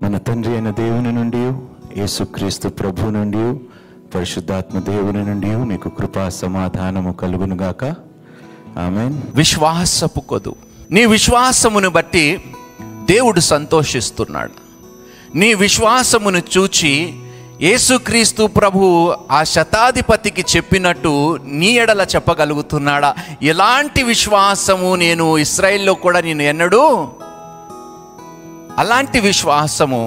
మన తండ్రి అయిన దేవుని నుండి, యేసుక్రీస్తు ప్రభు నుండి, పరిశుద్ధాత్మ దేవుని నుండి మీకు కృపా సమాధానము కలుగునుగాక. ఆమేన్. విశ్వాసపు కొదు. నీ విశ్వాసమును బట్టి దేవుడు సంతోషిస్తున్నాడు. నీ విశ్వాసమును చూచి యేసుక్రీస్తు ప్రభు ఆ శతాధిపతికి చెప్పినట్టు నీ ఎడల చెప్పగలుగుతున్నాడా? ఎలాంటి విశ్వాసము నేను ఇశ్రాయేల్లో కూడా నేను ఎన్నడూ అలాంటి విశ్వాసము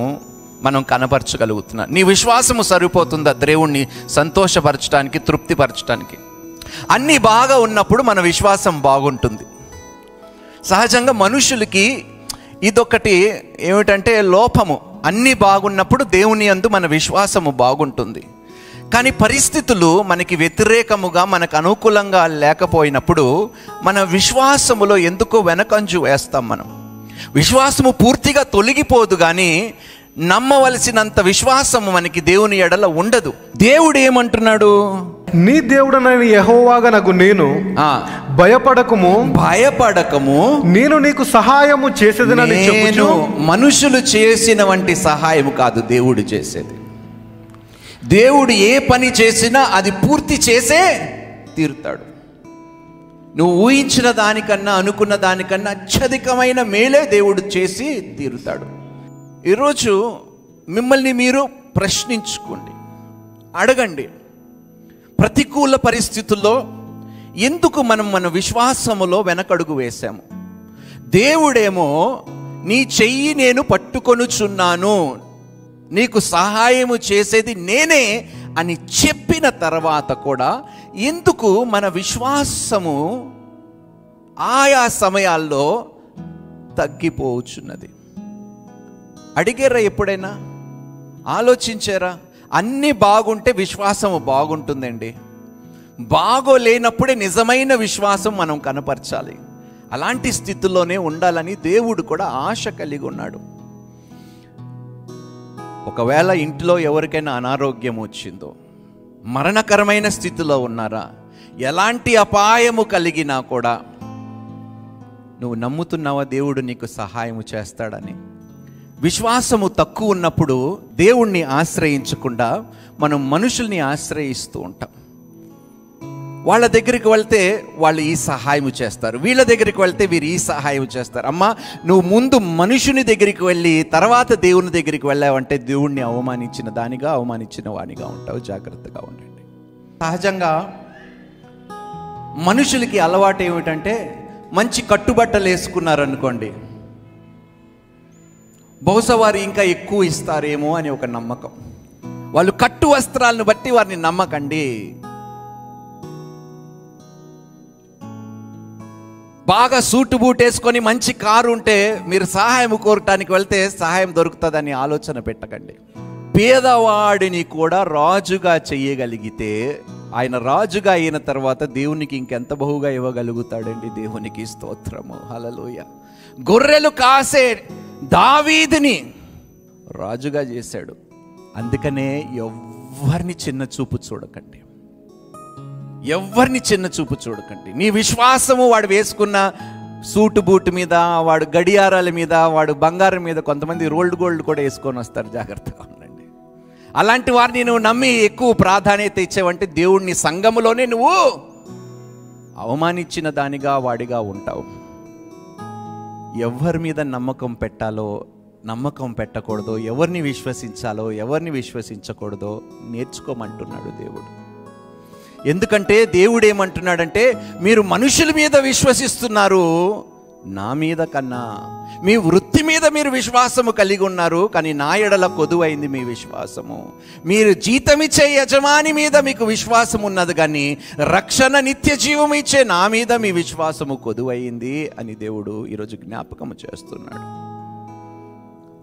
మనం కనపరచగలుగుతున్నాం. నీ విశ్వాసము సరిపోతుందా దేవుణ్ణి సంతోషపరచడానికి, తృప్తిపరచడానికి? అన్నీ బాగా ఉన్నప్పుడు మన విశ్వాసం బాగుంటుంది. సహజంగా మనుషులకి ఇదొకటి ఏమిటంటే లోపము. అన్నీ బాగున్నప్పుడు దేవుని యందు మన విశ్వాసము బాగుంటుంది. కానీ పరిస్థితులు మనకి వ్యతిరేకముగా, మనకు అనుకూలంగా లేకపోయినప్పుడు మన విశ్వాసములో ఎందుకో వెనకంజు వేస్తాం. మనం విశ్వాసము పూర్తిగా తొలగిపోదు, కానీ నమ్మవలసినంత విశ్వాసము మనకి దేవుని ఎడల ఉండదు. దేవుడు ఏమంటున్నాడు? నీ దేవుడనైన యెహోవాగనగు నేను భయపడకము నేను నీకు సహాయము చేసేదనని చెప్పుచు. మనుషులు చేసిన వంటి సహాయము కాదు దేవుడు చేసేది. దేవుడు ఏ పని చేసినా అది పూర్తి చేసే తీరుతాడు. నువ్వు ఊహించిన దానికన్నా, అనుకున్న దానికన్నా అత్యధికమైన మేలే దేవుడు చేసి తీరుతాడు. ఈరోజు మిమ్మల్ని మీరు ప్రశ్నించుకోండి, అడగండి. ప్రతికూల పరిస్థితుల్లో ఎందుకు మన విశ్వాసములో వెనకడుగు వేశాము? దేవుడేమో నీ చెయ్యి నేను పట్టుకొనుచున్నాను, నీకు సహాయము చేసేది నేనే అని చెప్పిన తర్వాత కూడా ఎందుకు మన విశ్వాసము ఆయా సమయాల్లో తగ్గిపోవచ్చున్నది? అడిగారా? ఎప్పుడైనా ఆలోచించారా? అన్నీ బాగుంటే విశ్వాసము బాగుంటుందండి. బాగోలేనప్పుడే నిజమైన విశ్వాసం మనం కనపరచాలి. అలాంటి స్థితిలోనే ఉండాలని దేవుడు కూడా ఆశ కలిగి ఉన్నాడు. ఒకవేళ ఇంట్లో ఎవరికైనా అనారోగ్యం వచ్చిందో, మరణకరమైన స్థితిలో ఉన్నారా, ఎలాంటి అపాయము కలిగినా కూడా నువ్వు నమ్ముతున్నావా దేవుడు నీకు సహాయము చేస్తాడని? విశ్వాసము తక్కువ ఉన్నప్పుడు దేవుణ్ణి ఆశ్రయించకుండా మనం మనుషుల్ని ఆశ్రయిస్తూ ఉంటాం. వాళ్ళ దగ్గరికి వెళ్తే వాళ్ళు ఈ సహాయం చేస్తారు, వీళ్ళ దగ్గరికి వెళ్తే వీరు ఈ సహాయం చేస్తారు. అమ్మా, నువ్వు ముందు మనుషుని దగ్గరికి వెళ్ళి తర్వాత దేవుని దగ్గరికి వెళ్ళావంటే దేవుణ్ణి అవమానించిన దానిగా, అవమానించిన వానిగా ఉంటావు. జాగ్రత్తగా ఉండండి. సహజంగా మనుషులకి అలవాటు ఏమిటంటే, మంచి కట్టుబట్టలు వేసుకున్నారనుకోండి, బహుశా వారు ఇంకా ఎక్కువ ఇస్తారేమో అని ఒక నమ్మకం. వాళ్ళు కట్టు వస్త్రాలను బట్టి వారిని నమ్మకండి. బాగా సూటు బూట్ వేసుకొని మంచి కారు ఉంటే మీరు సహాయం కోరటానికి వెళ్తే సహాయం దొరుకుతుందని ఆలోచన పెట్టకండి. పేదవాడిని కూడా రాజుగా చెయ్యగలిగితే ఆయన రాజుగా అయిన తర్వాత దేవునికి ఇంకెంత బహుగా ఇవ్వగలుగుతాడండి? దేవునికి స్తోత్రము, హల్లెలూయా. గొర్రెలు కాసే దావీదుని రాజుగా చేశాడు. అందుకనే ఎవ్వరిని చిన్న చూపు చూడకండి, ఎవ్వరిని చిన్న చూపు చూడకండి. నీ విశ్వాసము వాడు వేసుకున్న సూటు బూట్ మీద, వాడు గడియారాల మీద, వాడు బంగారం మీద, కొంతమంది రోల్డ్ గోల్డ్ కూడా వేసుకొని వస్తారు. జాగ్రత్తగా ఉండండి. అలాంటి వారిని నువ్వు నమ్మి ఎక్కువ ప్రాధాన్యత ఇచ్చావంటే దేవుణ్ణి సంఘములోనే నువ్వు అవమానించిన దానిగా, వాడిగా ఉంటావు. ఎవరి మీద నమ్మకం పెట్టాలో, నమ్మకం పెట్టకూడదో, ఎవరిని విశ్వసించాలో, ఎవరిని విశ్వసించకూడదో నేర్చుకోమంటున్నాడు దేవుడు. ఎందుకంటే దేవుడు ఏమంటున్నాడంటే, మీరు మనుషుల మీద విశ్వసిస్తున్నారు, నా మీద కన్నా మీ వృత్తి మీద మీరు విశ్వాసము కలిగి ఉన్నారు, కానీ నా ఎడల కొదువైంది మీ విశ్వాసము. మీరు జీతమిచ్చే యజమాని మీద మీకు విశ్వాసం ఉన్నది, కానీ రక్షణ నిత్య జీవం ఇచ్చే నా మీద మీ విశ్వాసము కొదువైంది అని దేవుడు ఈరోజు జ్ఞాపకం చేస్తున్నాడు.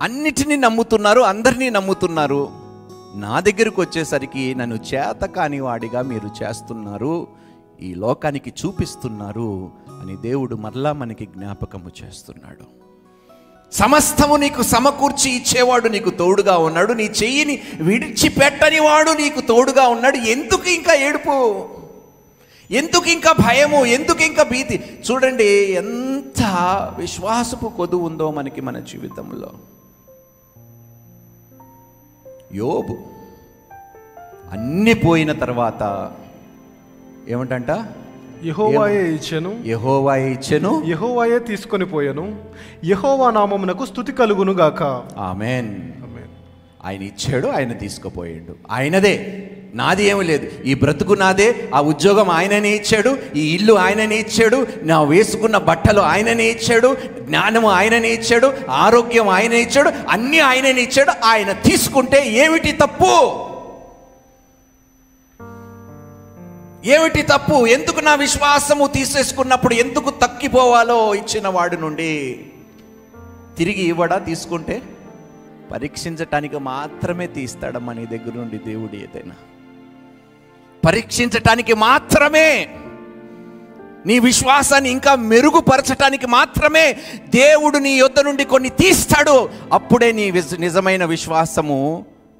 అన్నిటినీ నమ్ముతున్నారు, అందరినీ నమ్ముతున్నారు, నా దగ్గరకు వచ్చేసరికి నన్ను చేత కాని వాడిగా మీరు చేస్తున్నారు, ఈ లోకానికి చూపిస్తున్నారు అని దేవుడు మరలా మనకి జ్ఞాపకము చేస్తున్నాడు. సమస్తము నీకు సమకూర్చి ఇచ్చేవాడు నీకు తోడుగా ఉన్నాడు, నీ చెయ్యిని విడిచిపెట్టని వాడు నీకు తోడుగా ఉన్నాడు. ఎందుకు ఇంకా ఏడుపు? ఎందుకు ఇంకా భయము? ఎందుకు ఇంకా భీతి? చూడండి ఎంత విశ్వాసపు కొదువు ఉందో మనకి మన జీవితంలో. యోబు అన్ని పోయిన తర్వాత ఏమంటంట? యెహోవాయే ఇచ్చెను, యెహోవాయే ఇచ్చెను, యెహోవాయే తీసుకొని పోయెను, యెహోవా నామమునకు స్తుతి కలుగును గాక. ఆమేన్. ఆయన ఇచ్చాడు, ఆయన తీసుకుపోయాడు. ఆయనదే, నాది ఏమీ లేదు. ఈ బ్రతుకు నాదే, ఆ ఉద్యోగం ఆయననే ఇచ్చాడు, ఈ ఇల్లు ఆయననే ఇచ్చాడు, నా వేసుకున్న బట్టలు ఆయననే ఇచ్చాడు, జ్ఞానము ఆయననే ఇచ్చాడు, ఆరోగ్యం ఆయనే ఇచ్చాడు, అన్నీ ఆయననే ఇచ్చాడు. ఆయన తీసుకుంటే ఏమిటి తప్పు? ఏమిటి తప్పు? ఎందుకు నా విశ్వాసము తీసేసుకున్నప్పుడు ఎందుకు తక్కిపోవాలో ఇచ్చిన వాడి నుండి? తిరిగి ఇవ్వడా? తీసుకుంటే పరీక్షించటానికి మాత్రమే తీస్తాడమ్మా నీ దగ్గర నుండి దేవుడు. ఏదైనా పరీక్షించటానికి మాత్రమే, నీ విశ్వాసాన్ని ఇంకా మెరుగుపరచటానికి మాత్రమే దేవుడు నీ యొద్ద నుండి కొన్ని తీస్తాడు. అప్పుడే నీ నిజమైన విశ్వాసము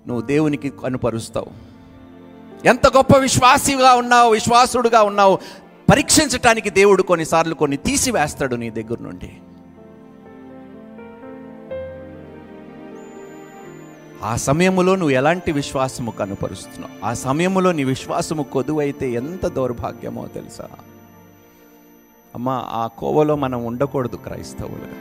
నువ్వు దేవునికి కనుపరుస్తావు. ఎంత గొప్ప విశ్వాసిగా ఉన్నావు, విశ్వాసుడుగా ఉన్నావు, పరీక్షించటానికి దేవుడు కొన్నిసార్లు కొన్ని తీసివేస్తాడు నీ దగ్గర నుండి. ఆ సమయంలో నువ్వు ఎలాంటి విశ్వాసము కనుపరుస్తున్నావు? ఆ సమయంలో నీ విశ్వాసము కొదువైతే ఎంత దౌర్భాగ్యమో తెలుసా అమ్మా. ఆ కోవలో మనం ఉండకూడదు క్రైస్తవులుగా.